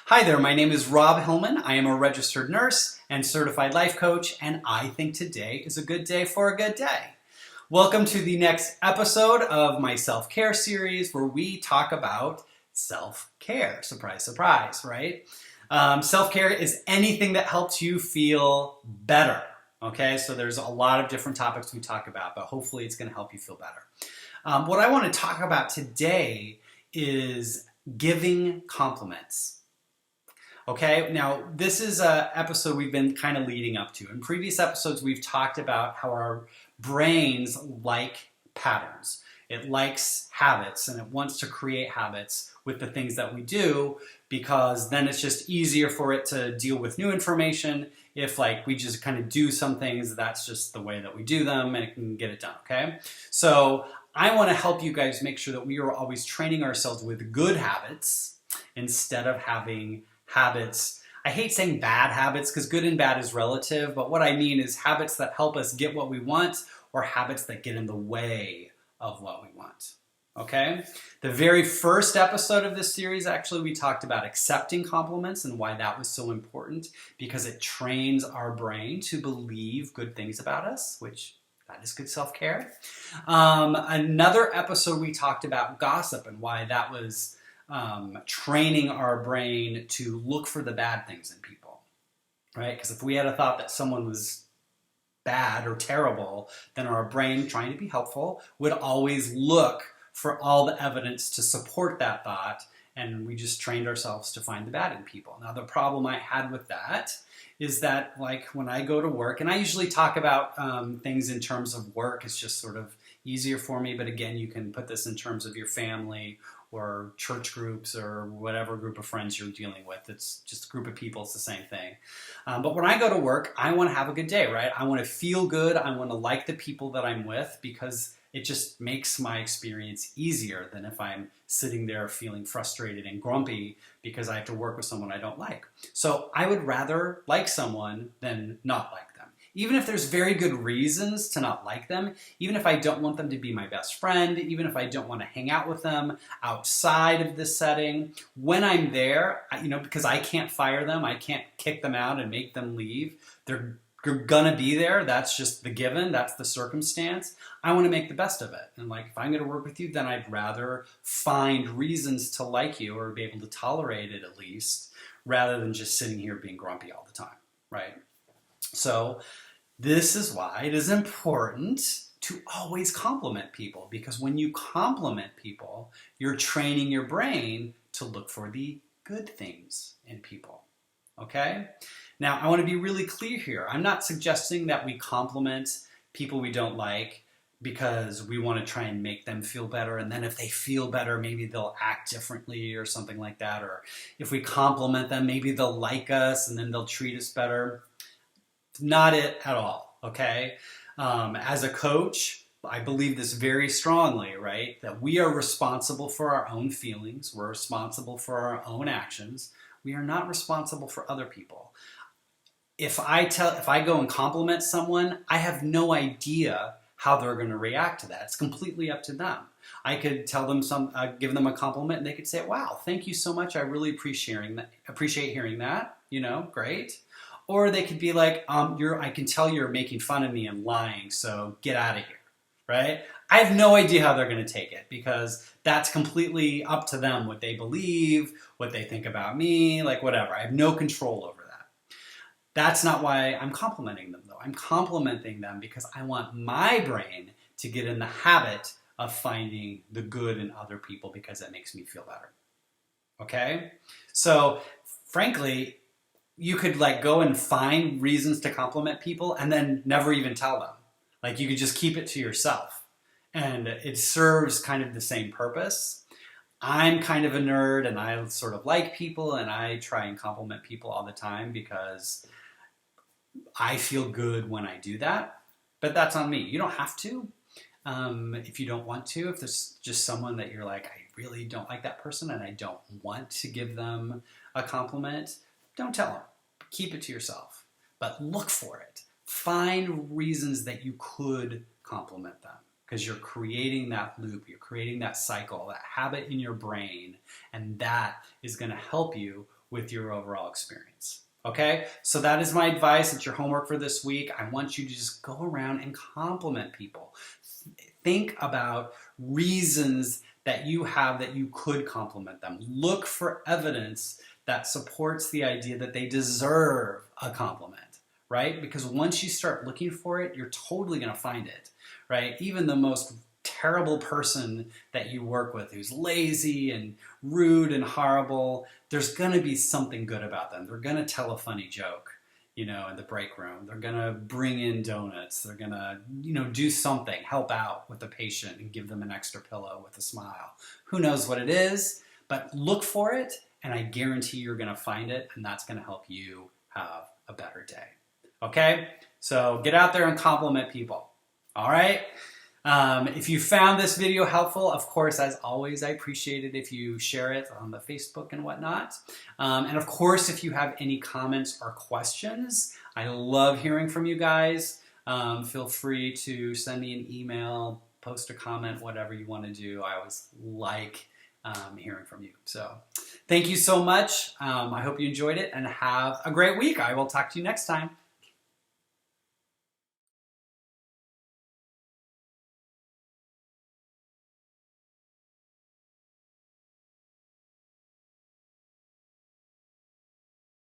Hi there, my name is Rob Hillman. I am a registered nurse and certified life coach, and I think today is a good day for a good day. Welcome to the next episode of my self-care series where we talk about self-care. Surprise, surprise, right? Self-care is anything that helps you feel better. Okay, so there's a lot of different topics we talk about, but hopefully it's going to help you feel better. What I want to talk about today is giving compliments. Okay, now this is an episode we've been kind of leading up to. In previous episodes, we've talked about how our brains like patterns. It likes habits and it wants to create habits with the things that we do because then it's just easier for it to deal with new information. If we just kind of do some things, that's just the way that we do them and it can get it done, okay? So I want to help you guys make sure that we are always training ourselves with good habits instead of having habits. I hate saying bad habits because good and bad is relative, but what I mean is habits that help us get what we want or habits that get in the way of what we want. Okay? The very first episode of this series, actually, we talked about accepting compliments and why that was so important because it trains our brain to believe good things about us, which that is good self-care. Another episode we talked about gossip and why that was training our brain to look for the bad things in people, right? Because if we had a thought that someone was bad or terrible, then our brain, trying to be helpful, would always look for all the evidence to support that thought, and we just trained ourselves to find the bad in people. Now, the problem I had with that is that, when I go to work, and I usually talk about things in terms of work, it's just sort of easier for me, but again, you can put this in terms of your family or church groups or whatever group of friends you're dealing with. It's just a group of people, it's the same thing. But when I go to work, I want to have a good day, right? I want to feel good. I want to like the people that I'm with because it just makes my experience easier than if I'm sitting there feeling frustrated and grumpy because I have to work with someone I don't like. So I would rather like someone than not like them. Even if there's very good reasons to not like them, even if I don't want them to be my best friend, even if I don't want to hang out with them outside of this setting, when I'm there, because I can't fire them, I can't kick them out and make them leave, they're gonna be there, that's just the given, that's the circumstance. I want to make the best of it. And if I'm gonna work with you, then I'd rather find reasons to like you or be able to tolerate it at least, rather than just sitting here being grumpy all the time, right? So this is why it is important to always compliment people, because when you compliment people, you're training your brain to look for the good things in people, okay? Now, I want to be really clear here. I'm not suggesting that we compliment people we don't like because we want to try and make them feel better, and then if they feel better, maybe they'll act differently or something like that, or if we compliment them, maybe they'll like us and then they'll treat us better. Not it at all, okay? As a coach, I believe this very strongly, right? That we are responsible for our own feelings. We're responsible for our own actions. We are not responsible for other people. If I go and compliment someone, I have no idea how they're going to react to that. It's completely up to them. I could tell them give them a compliment, and they could say, "Wow, thank you so much. I really appreciate hearing that. Great." Or they could be like, I can tell you're making fun of me and lying, so get out of here, right? I have no idea how they're going to take it because that's completely up to them, what they believe, what they think about me, whatever. I have no control over that. That's not why I'm complimenting them, though. I'm complimenting them because I want my brain to get in the habit of finding the good in other people because it makes me feel better, okay? So, frankly, you could go and find reasons to compliment people and then never even tell them. You could just keep it to yourself. And it serves kind of the same purpose. I'm kind of a nerd and I sort of like people and I try and compliment people all the time because I feel good when I do that. But that's on me. You don't have to. If you don't want to, if there's just someone that you're like, I really don't like that person and I don't want to give them a compliment, don't tell them. Keep it to yourself. But look for it. Find reasons that you could compliment them because you're creating that loop. You're creating that cycle, that habit in your brain, and that is going to help you with your overall experience. Okay, so that is my advice. It's your homework for this week. I want you to just go around and compliment people. Think about reasons that you have that you could compliment them. Look for evidence that supports the idea that they deserve a compliment, right? Because once you start looking for it, you're totally going to find it, right? Even the most terrible person that you work with who's lazy and rude and horrible, there's going to be something good about them. They're going to tell a funny joke, in the break room. They're going to bring in donuts. They're going to, do something, help out with the patient and give them an extra pillow with a smile. Who knows what it is, but look for it, and I guarantee you're going to find it, and that's going to help you have a better day. Okay? So get out there and compliment people. All right? If you found this video helpful, of course, as always, I appreciate it if you share it on the Facebook and whatnot. And of course, if you have any comments or questions, I love hearing from you guys. Feel free to send me an email, post a comment, whatever you want to do. I always like hearing from you. So thank you so much. I hope you enjoyed it and have a great week. I will talk to you next time.